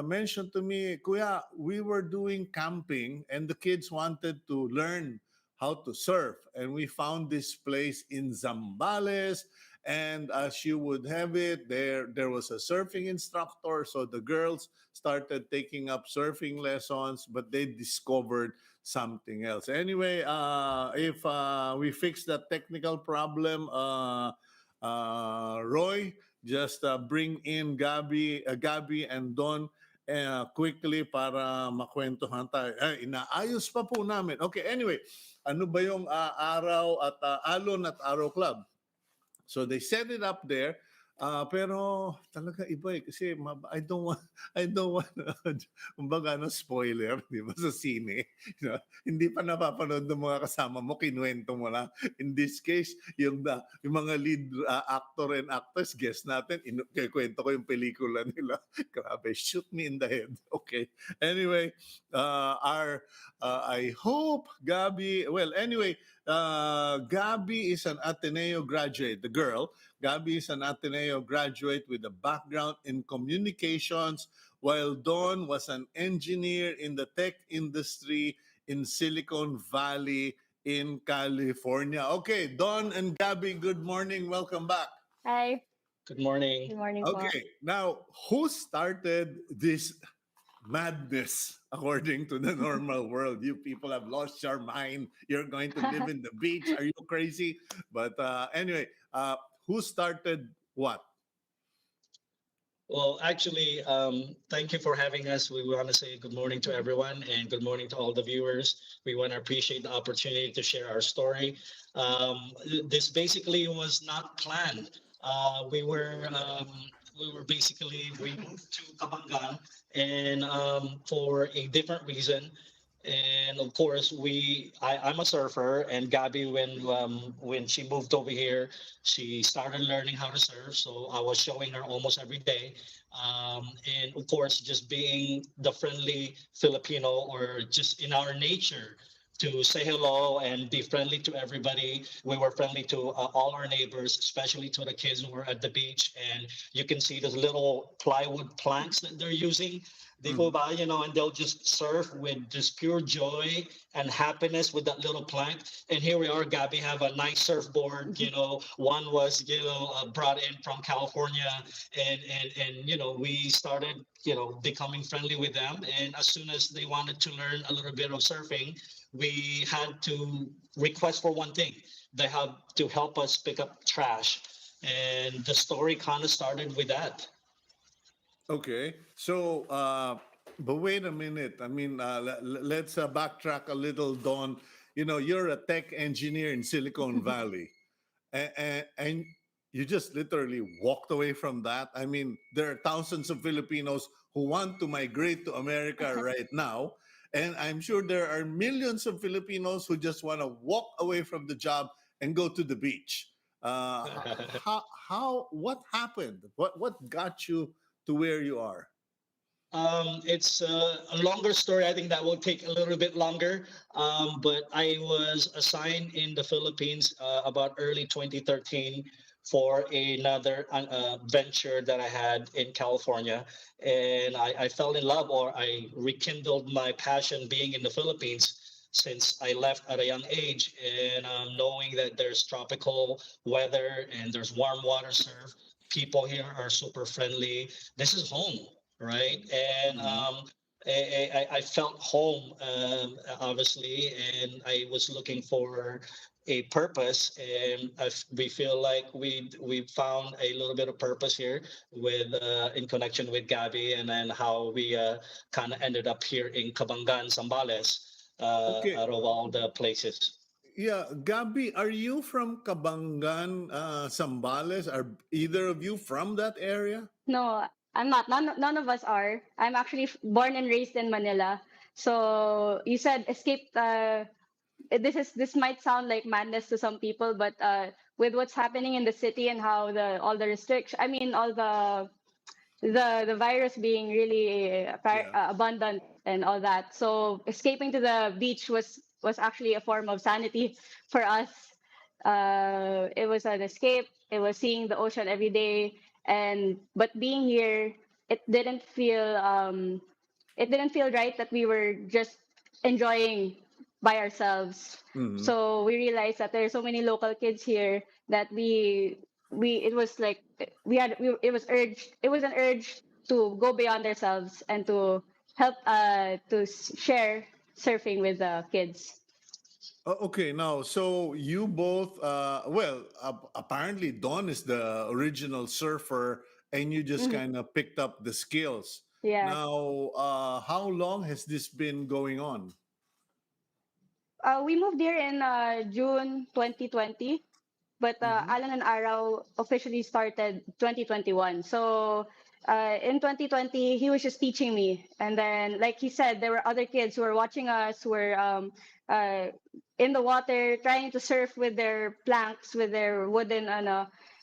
mentioned to me, Kuya, we were doing camping and the kids wanted to learn how to surf. And we found this place in Zambales. And as you would have it, there was a surfing instructor. So the girls started taking up surfing lessons, but they discovered something else. Anyway, if we fix that technical problem, Roy, just bring in Gabi and Donn quickly para makwentuhan tayo. Inaayos pa po namin. Okay, anyway, ano ba yung Araw at Alon at Araw Club? So they set it up there. Pero talaga iba eh kasi I don't want kumbaga spoiler, di ba sa sine. You know, hindi pa napapanood ng mga kasama mo, kinuwento mo lang. In this case, yung mga lead actor and actress, guest natin, kwento ko yung pelikula nila. Grabe, shoot me in the head. Okay. Anyway, I hope Gabi, well anyway, Gabi is an Ateneo graduate, the girl. Gabi is an Ateneo graduate with a background in communications, while Donn was an engineer in the tech industry in Silicon Valley in California. Okay, Donn and Gabi, good morning. Welcome back. Hi. Good morning. Good morning po. Okay, now who started this madness according to the normal world? You people have lost your mind. You're going to live in the beach. Are you crazy? But anyway, who started what? Well, actually, thank you for having us. We want to say good morning to everyone and good morning to all the viewers. We want to appreciate the opportunity to share our story. This basically was not planned. We moved to Kabangan and for a different reason. And of course, I'm a surfer, and Gabby, when she moved over here, she started learning how to surf. So I was showing her almost every day. And of course, just being the friendly Filipino, or just in our nature to say hello and be friendly to everybody. We were friendly to all our neighbors, especially to the kids who were at the beach. And you can see those little plywood planks that they're using. They go by, and they'll just surf with just pure joy and happiness with that little plank. And here we are, Gabby, have a nice surfboard. One was, brought in from California, and we started, becoming friendly with them. And as soon as they wanted to learn a little bit of surfing, we had to request for one thing. They have to help us pick up trash. And the story kind of started with that. Okay, so but wait a minute. I mean, let's backtrack a little, Donn. You're a tech engineer in Silicon Valley, and you just literally walked away from that. I mean, there are thousands of Filipinos who want to migrate to America right now, and I'm sure there are millions of Filipinos who just want to walk away from the job and go to the beach. What happened? What got you to where you are? It's a longer story. I think that will take a little bit longer. But I was assigned in the Philippines about early 2013 for another venture that I had in California. And I fell in love, or I rekindled my passion being in the Philippines since I left at a young age. And knowing that there's tropical weather and there's warm water surf, people here are super friendly. This is home, right? And I felt home, obviously, and I was looking for a purpose, and we feel like we found a little bit of purpose here with in connection with Gabi, and then how we kind of ended up here in Cabangan, Zambales, Okay. out of all the places. Yeah, Gabi, are you from Cabangan, Zambales? Are either of you from that area? No, I'm not. None of us are. I'm actually born and raised in Manila. So you said escape. This might sound like madness to some people, but with what's happening in the city and how all the restrictions, I mean, all the virus being really abundant and all that. So escaping to the beach was actually a form of sanity for us. It was an escape. It was seeing the ocean every day, but being here, it didn't feel right that we were just enjoying by ourselves. Mhm. So we realized that there are so many local kids here that it was like it was an urge to go beyond ourselves and to help share surfing with the kids. Okay, now, so you both, well, apparently Don is the original surfer and you just Mhm. kind of picked up the skills. Yeah. Now, how long has this been going on? We moved here in June 2020, but Mhm. Alon and Araw officially started 2021. So in 2020, he was just teaching me, and then, like he said, there were other kids who were watching us, who were uh, in the water trying to surf with their planks, with their wooden.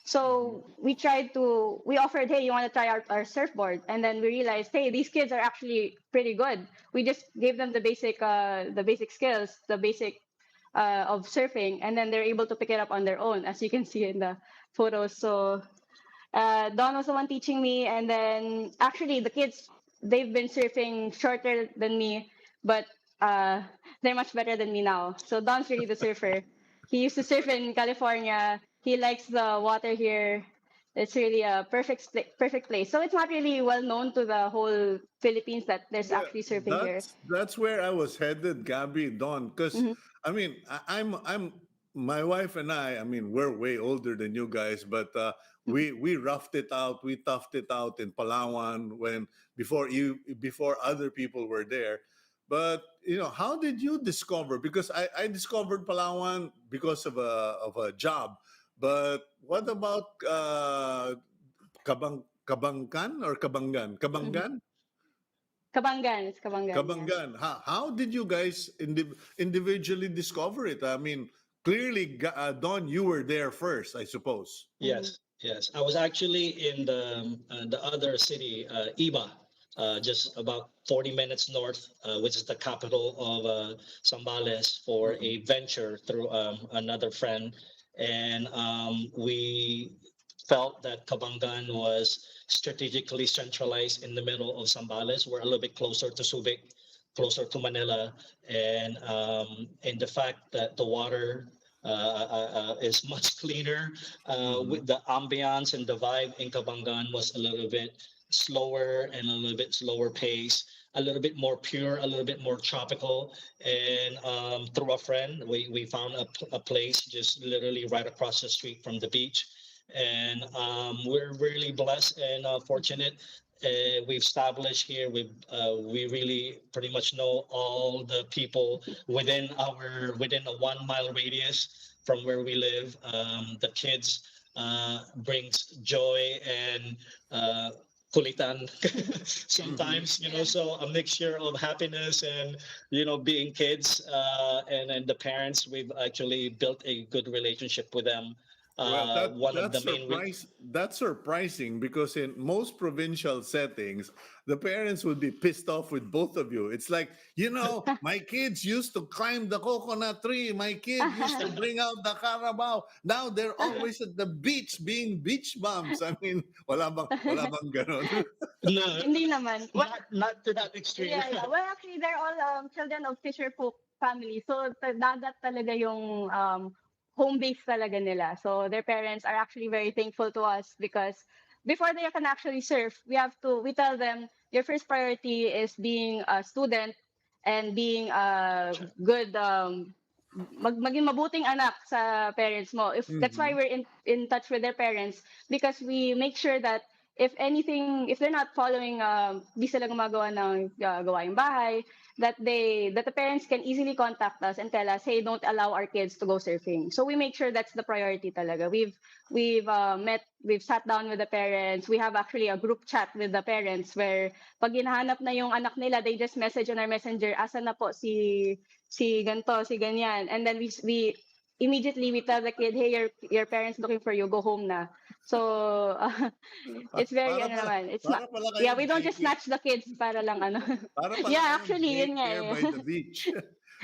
So we offered, hey, you want to try our surfboard? And then we realized, hey, these kids are actually pretty good. We just gave them the basic skills, the basic of surfing, and then they're able to pick it up on their own, as you can see in the photos. So Don was the one teaching me, and then actually the kids, they've been surfing shorter than me, but uh, they're much better than me now. So Don's really the surfer. He used to surf in California. He likes the water here. It's really a perfect place. So it's not really well known to the whole Philippines that there's Yeah, actually surfing here. that's where I was headed, Gabby, Don. Because Hmm. I mean, I'm my wife and I mean, we're way older than you guys, but we roughed it out, we toughed it out in Palawan when before other people were there. But how did you discover? Because I discovered Palawan because of a job. But what about Kabangkan or Kabangan? Hmm. Kabangan? Kabangan, it's Kabangan, yeah. Kabanggan. How did you guys individually discover it? I mean, clearly, Don, you were there first, I suppose. Hmm. Yes, yes. I was actually in the other city, Iba, just about 40 minutes north, which is the capital of Zambales, for Mhm. a venture through another friend, and we felt that Kabangan was strategically centralized in the middle of Zambales. We're a little bit closer to Subic, closer to Manila, and the fact that the water is much cleaner. Mhm. With the ambiance and the vibe in Kabangan was a little bit slower and a little bit slower pace, a little bit more pure, a little bit more tropical. And through a friend, we found a place just literally right across the street from the beach. And we're really blessed and fortunate. We've established here. We really pretty much know all the people within a 1 mile radius from where we live. The kids brings joy and kulitan Mhm. sometimes, so a mixture of happiness and being kids, and the parents, we've actually built a good relationship with them. Well, One of the main that's surprising because in most provincial settings, the parents would be pissed off with both of you. It's like, my kids used to climb the coconut tree. My kid used to bring out the carabao. Now they're always at the beach being beach bums. I mean, wala bang ganon? no, Hindi naman. not to that extreme. Yeah, yeah. Well, actually, they're all children of fisher folk family. So, dagat talaga yung home base talaga nila. So, their parents are actually very thankful to us because before they can actually surf, we tell them, your first priority is being a student and being a good, maging mabuting anak sa parents mo. That's why Mhm. we're in touch with their parents, because we make sure that if they're not following, di sila gumagawa ng gawaing bahay, that the parents can easily contact us and tell us, hey, don't allow our kids to go surfing. So we make sure that's the priority talaga. We've sat down with the parents. We have actually a group chat with the parents where pag hinahanap na yung anak nila, they just message on our messenger, asan na po si ganto, si ganyan. And then we immediately we tell the kid, hey, your parents looking for you, go home na. So it's very Para ano pala, naman. It's not, para pala yeah, kayong we don't just daycare. snatch the kids para lang ano. Para pala Yeah, kayong actually, yun nga daycare eh. by the beach.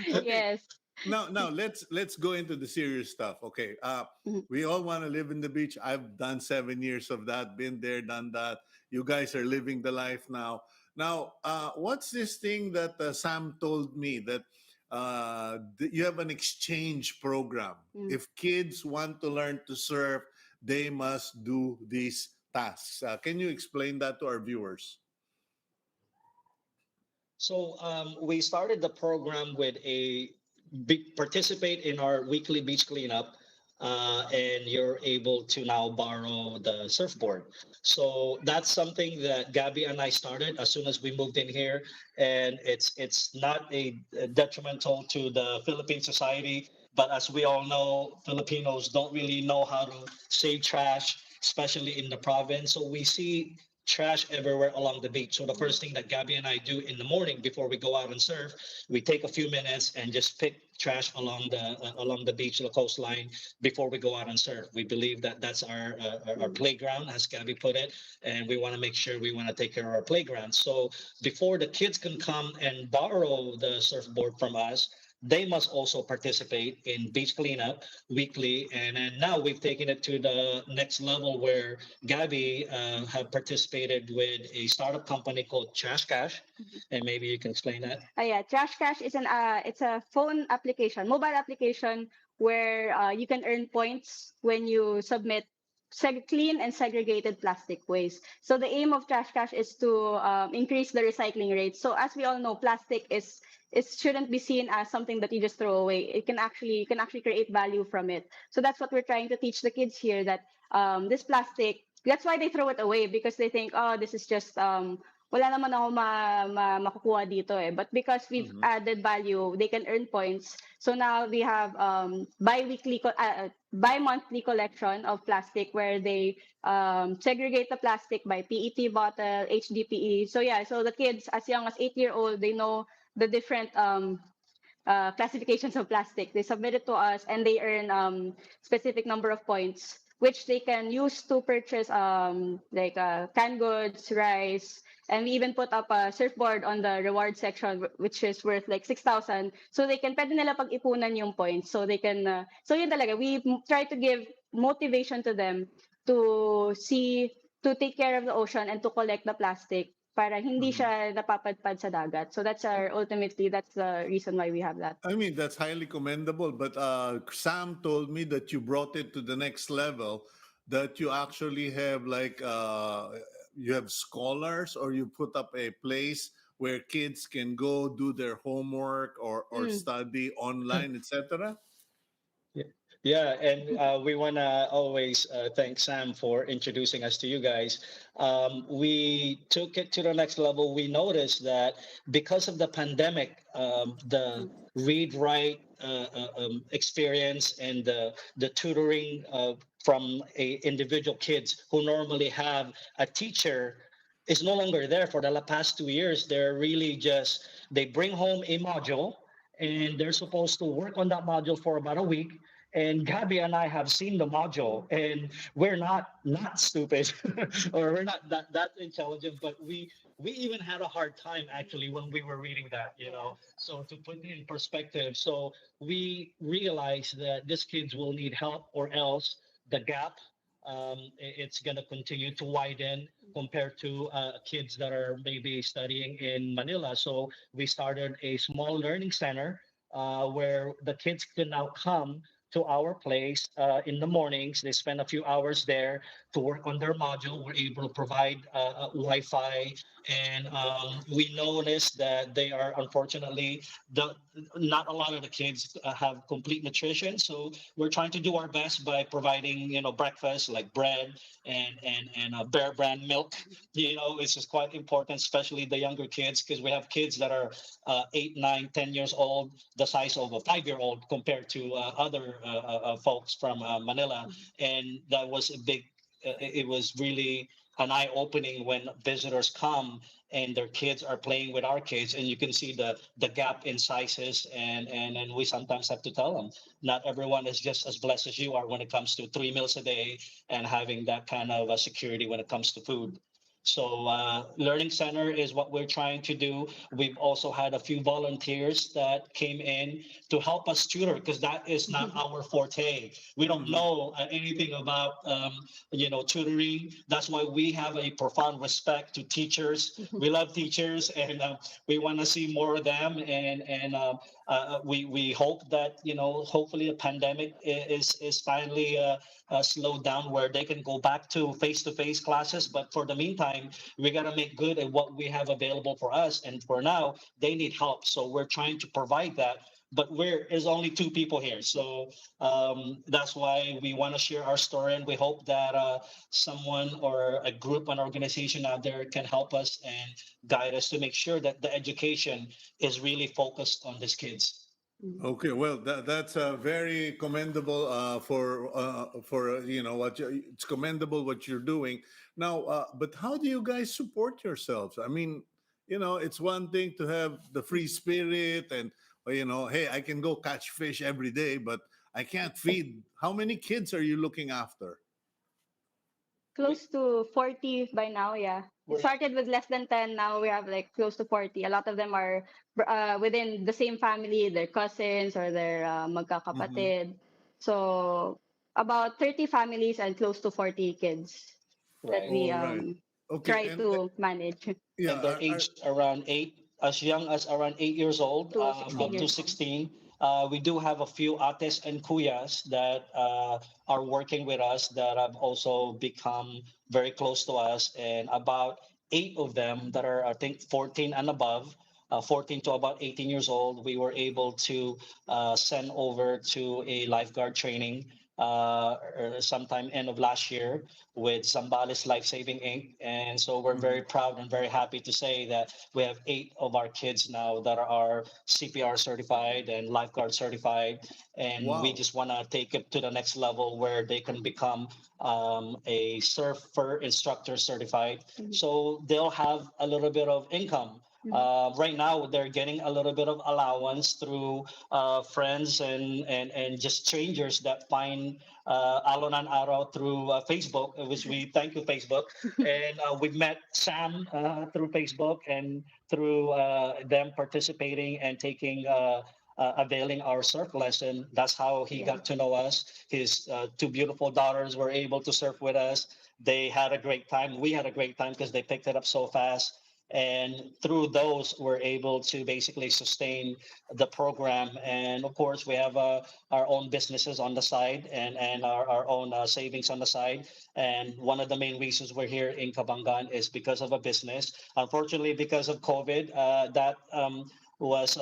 Okay. Yes. Now let's go into the serious stuff. Okay. Mhm. We all want to live in the beach. I've done 7 years of that, been there, done that. You guys are living the life now. Now, what's this thing that Sam told me that you have an exchange program. If kids want to learn to surf, they must do these tasks. Can you explain that to our viewers? So we started the program with participate in our weekly beach cleanup, and you're able to now borrow the surfboard. So that's something that Gabby and I started as soon as we moved in here, and it's not a detrimental to the Philippine society. But as we all know, Filipinos don't really know how to save trash, especially in the province. So we see trash everywhere along the beach. So the first thing that Gabby and I do in the morning before we go out and surf, we take a few minutes and just pick trash along the beach, the coastline, before we go out and surf. We believe that that's our playground, as Gabby put it, and we want to make sure we want to take care of our playground. So before the kids can come and borrow the surfboard from us, they must also participate in beach cleanup weekly. And then now we've taken it to the next level where Gabby have participated with a startup company called Trash Cash. And maybe you can explain that. Yeah, Trash Cash is it's a phone application, mobile application where you can earn points when you submit clean and segregated plastic waste. So the aim of Trash Cash is to increase the recycling rate. So as we all know, plastic is it shouldn't be seen as something that you just throw away. You can actually create value from it. So that's what we're trying to teach the kids here, that this plastic, that's why they throw it away, because they think, oh, this is just wala naman ako makukuha dito eh. But because we've added value, they can earn points. So now we have bi-monthly collection of plastic where they segregate the plastic by PET bottle, HDPE. So yeah, so the kids as young as 8-year-old, they know the different classifications of plastic. They submit it to us and they earn specific number of points, which they can use to purchase canned goods, rice, and we even put up a surfboard on the reward section, which is worth like 6,000. So they can, pwede nila pag-ipunan yung points. So they can, so yun talaga, we try to give motivation to them to take care of the ocean and to collect the plastic para hindi siya napapadpad sa dagat. So that's that's the reason why we have that. I mean, that's highly commendable. But Sam told me that you brought it to the next level, that you actually have you have scholars, or you put up a place where kids can go do their homework or study online, etc. Yeah, and we want to always thank Sam for introducing us to you guys. We took it to the next level. We noticed that because of the pandemic, the read-write experience and the tutoring from individual kids who normally have a teacher is no longer there. For the past 2 years, they're really they bring home a module and they're supposed to work on that module for about a week. And Gabby and I have seen the module, and we're not stupid, or we're not that intelligent, but we even had a hard time actually when we were reading that, So to put it in perspective, so we realized that these kids will need help, or else the gap it's going to continue to widen compared to kids that are maybe studying in Manila. So we started a small learning center where the kids can now come to our place in the mornings. They spend a few hours there to work on their module. We're able to provide Wi-Fi, and we noticed that they are, unfortunately, not a lot of the kids have complete nutrition. So we're trying to do our best by providing, breakfast like bread and Bear Brand milk. It's just quite important, especially the younger kids, because we have kids that are 8, 9, 10 years old, the size of a 5-year-old compared to other folks from Manila. And that was a big, it was really an eye-opening when visitors come and their kids are playing with our kids, and you can see the gap in sizes, and we sometimes have to tell them, not everyone is just as blessed as you are when it comes to 3 meals a day and having that kind of security when it comes to food. So Learning Center is what we're trying to do. We've also had a few volunteers that came in to help us tutor, because that is not our forte. We don't know anything about, tutoring. That's why we have a profound respect to teachers. We love teachers, and we want to see more of them. And we hope that, hopefully the pandemic is finally slowed down where they can go back to face classes. But for the meantime, we got to make good at what we have available for us. And for now, they need help. So we're trying to provide that. But is only two people here. So that's why we want to share our story. And we hope that someone or a group, an organization out there can help us and guide us to make sure that the education is really focused on these kids. Okay, well, that's very commendable for what it's commendable what you're doing now. But how do you guys support yourselves? I mean, it's one thing to have the free spirit and hey, I can go catch fish every day, but I can't feed. How many kids are you looking after? Close to 40 by now, yeah. It started with less than 10. Now we have like close to 40. A lot of them are within the same family, their cousins or their magkakapatid. So about 30 families and close to 40 kids that Right. we All right. Okay, try to manage. yeah, And they're aged around 8, as young as around 8 years old, To 16 up to years. 16. We do have a few ates and kuyas that are working with us that have also become very close to us, and about 8 of them that are, I think, 14 and above. 14 to about 18 years old, we were able to send over to a lifeguard training sometime end of last year with Zambales Life Saving Inc. And so we're very proud and very happy to say that we have 8 of our kids now that are CPR certified and lifeguard certified. And we Wow. just want to take it to the next level where they can become a surfer instructor certified. So they'll have a little bit of income. Right now, they're getting a little bit of allowance through friends and just strangers that find Alon and Araw through Facebook, which we thank you, Facebook. And we've met Sam through Facebook and through them participating and taking availing our surf lesson. That's how he got to know us. His 2 beautiful daughters were able to surf with us. They had a great time. We had a great time because they picked it up so fast. And through those, we're able to basically sustain the program. And of course, we have our own businesses on the side and our own savings on the side. And one of the main reasons we're here in Kabangan is because of a business. Unfortunately, because of COVID, that was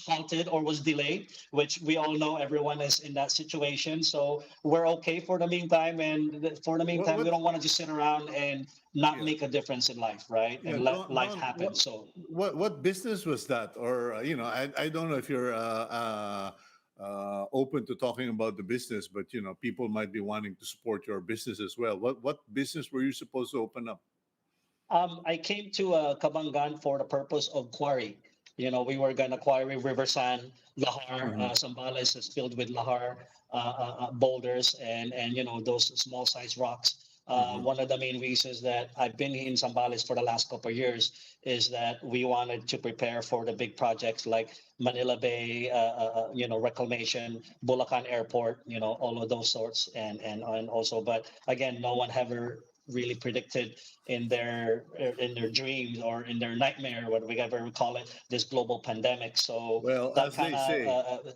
halted or was delayed, which we all know everyone is in that situation. So we're okay for the meantime, and for the meantime, we what don't want to just sit around and not Yeah. make a difference in life, right? Yeah, And let life Don, happen. So what business was that? Or I don't know if you're open to talking about the business, but people might be wanting to support your business as well. What business were you supposed to open up? I came to Kabangan for the purpose of quarry. We were going to quarry river sand, lahar. Mhm. Zambales is filled with lahar boulders and those small size rocks. Mhm. One of the main reasons that I've been in Zambales for the last couple of years is that we wanted to prepare for the big projects like Manila Bay, reclamation, Bulacan Airport, all of those sorts, and also, but again, no one ever really predicted in their dreams or in their nightmare, what we ever call it, this global pandemic. So Well, that kind of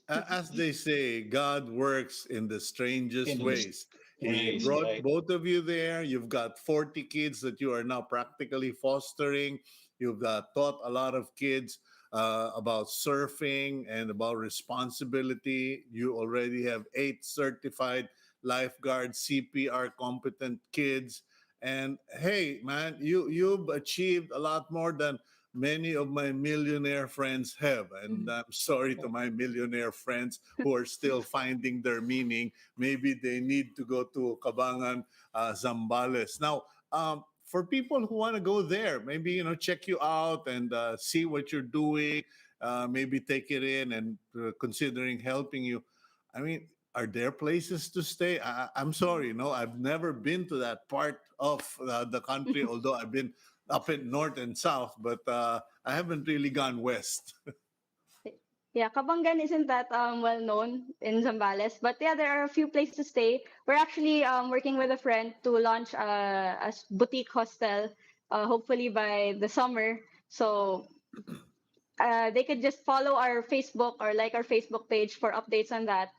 as they say, God works in the strangest in this ways. He ways, brought right? both of you there. You've got 40 kids that you are now practically fostering. You've taught a lot of kids about surfing and about responsibility. You already have 8 certified lifeguard CPR competent kids. And hey, man, you've achieved a lot more than many of my millionaire friends have. And I'm sorry to my millionaire friends who are still finding their meaning. Maybe they need to go to Cabangan, Zambales. Now, for people who want to go there, maybe, check you out and see what you're doing, maybe take it in and considering helping you. I mean, are there places to stay? I'm sorry, no, I've never been to that part of the country, although I've been up in north and south, but I haven't really gone west. Yeah, Kabangan isn't that well known in Zambales, but yeah, there are a few places to stay. We're actually working with a friend to launch a boutique hostel, hopefully by the summer. So they could just follow our Facebook or like our Facebook page for updates on that.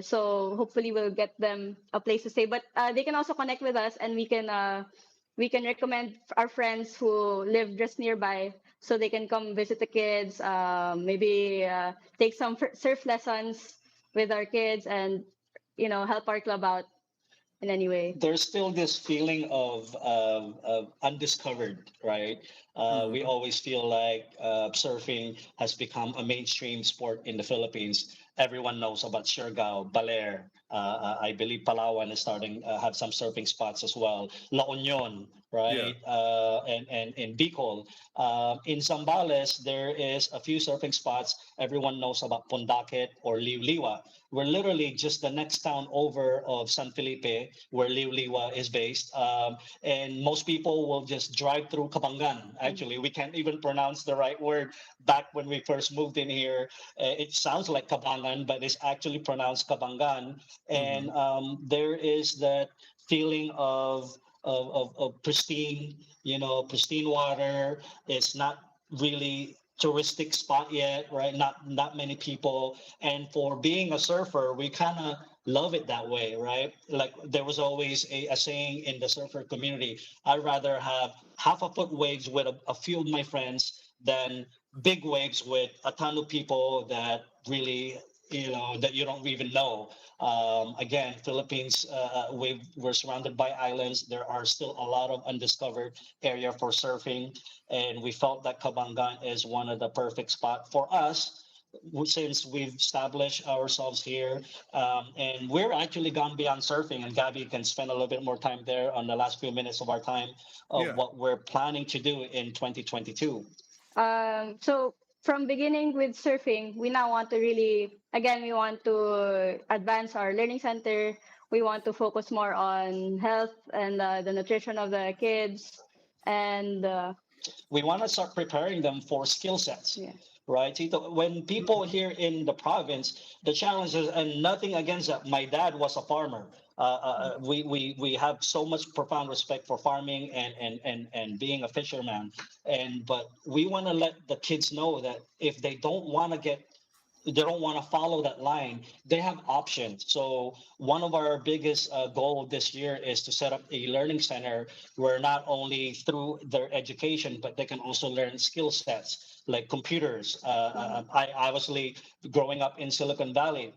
So hopefully we'll get them a place to stay. But they can also connect with us, and we can recommend our friends who live just nearby, so they can come visit the kids. Maybe take some surf lessons with our kids, and help our club out in any way. There's still this feeling of undiscovered, right? We always feel like surfing has become a mainstream sport in the Philippines. Everyone knows about Siargao, Baler. I believe Palawan is starting have some surfing spots as well. La Union, right? And in Bicol. In Zambales, there is a few surfing spots. Everyone knows about Pondaket or Liuliwa. We're literally just the next town over of San Felipe, where Liuliwa is based. And most people will just drive through Kabangan. Actually, we can't even pronounce the right word. Back when we first moved in here, it sounds like Kabangan, but it's actually pronounced Kabangan. And there is that feeling of pristine, pristine water. It's not really touristic spot yet, right? Not many people. And for being a surfer, we kind of love it that way, right? Like there was always a saying in the surfer community: I'd rather have half a foot waves with a few of my friends than big waves with a ton of people that really, that you don't even know. Again, Philippines, we're surrounded by islands. There are still a lot of undiscovered area for surfing, and we felt that Kabangan is one of the perfect spot for us since we've established ourselves here. And we're actually gone beyond surfing, and Gabby can spend a little bit more time there on the last few minutes of our time of what we're planning to do in 2022. So from beginning with surfing, we now want to we want to advance our learning center. We want to focus more on health and the nutrition of the kids. And we want to start preparing them for skill sets. Yeah. Right. When people here in the province, the challenges, and nothing against that. My dad was a farmer. We have so much profound respect for farming and being a fisherman. But we want to let the kids know that if they don't want to follow that line, they have options. So one of our biggest goal this year is to set up a learning center where not only through their education, but they can also learn skill sets like computers. I obviously growing up in Silicon Valley,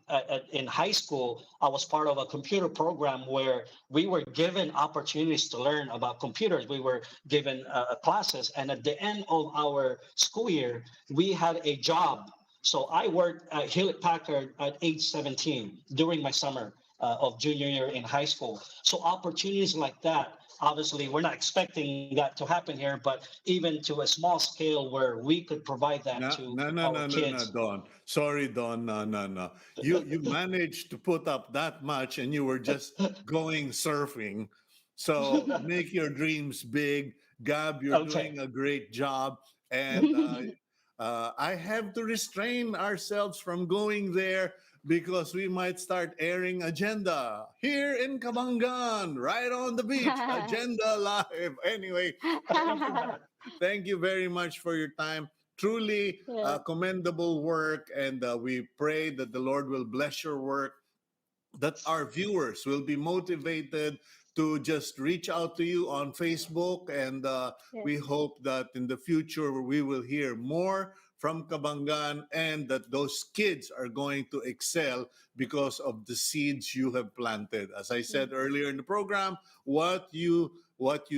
in high school, I was part of a computer program where we were given opportunities to learn about computers. We were given classes, and at the end of our school year, we had a job. So I worked at Hewlett Packard at age 17 during my summer of junior year in high school. So opportunities like that, obviously, we're not expecting that to happen here, but even to a small scale where we could provide that to our kids. Don. Sorry, Don. No. You managed to put up that much, and you were just going surfing. So make your dreams big. Gab, you're doing a great job. And I have to restrain ourselves from going there because we might start airing agenda here in Kabangan, right on the beach. Agenda live. Anyway, thank you very much for your time. Truly commendable work, and we pray that the Lord will bless your work, that our viewers will be motivated to just reach out to you on Facebook. And we hope that in the future we will hear more from Kabangan, and that those kids are going to excel because of the seeds you have planted. As I said earlier in the program, what you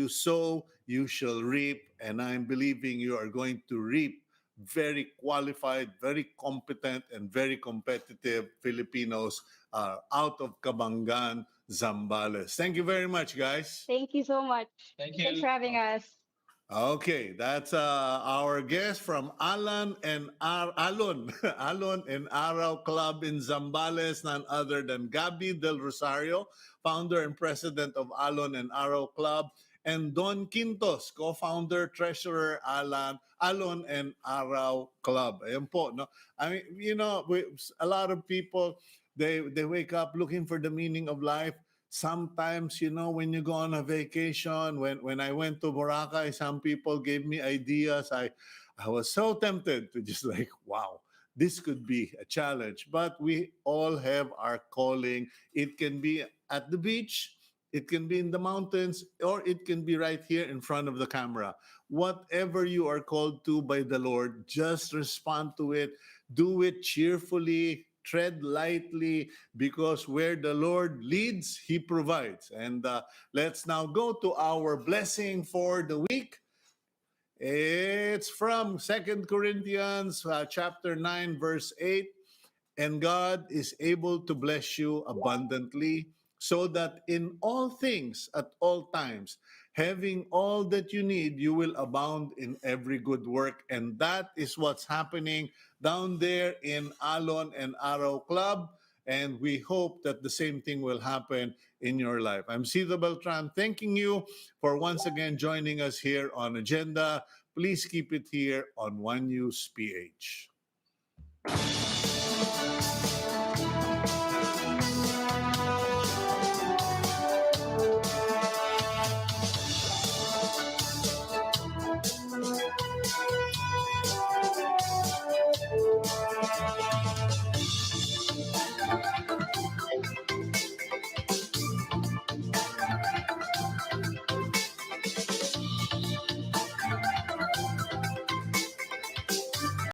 sow, you shall reap. And I'm believing you are going to reap very qualified, very competent, and very competitive Filipinos out of Kabangan, Zambales. Thank you very much, guys. Thank you so much. Thank you. Thanks for having us. Okay, that's our guest from Alon and Araw Club in Zambales, none other than Gabi del Rosario, founder and president of Alon and Araw Club, and Donn Quintos, co-founder, treasurer, Alon and Araw Club. Ayan po, no? I mean, a lot of people, they wake up looking for the meaning of life. Sometimes, when you go on a vacation, when I went to Boracay, some people gave me ideas. I was so tempted to just like, wow, this could be a challenge. But we all have our calling. It can be at the beach, it can be in the mountains, or it can be right here in front of the camera. Whatever you are called to by the Lord, just respond to it. Do it cheerfully, tread lightly, because where the Lord leads, He provides. And let's now go to our blessing for the week. It's from Second Corinthians chapter 9, verse 8. And God is able to bless you abundantly, so that in all things, at all times, having all that you need, you will abound in every good work. And that is what's happening down there in Alon and Araw Club. And we hope that the same thing will happen in your life. I'm Cito Beltran, thanking you for once again joining us here on Agenda. Please keep it here on One News PH.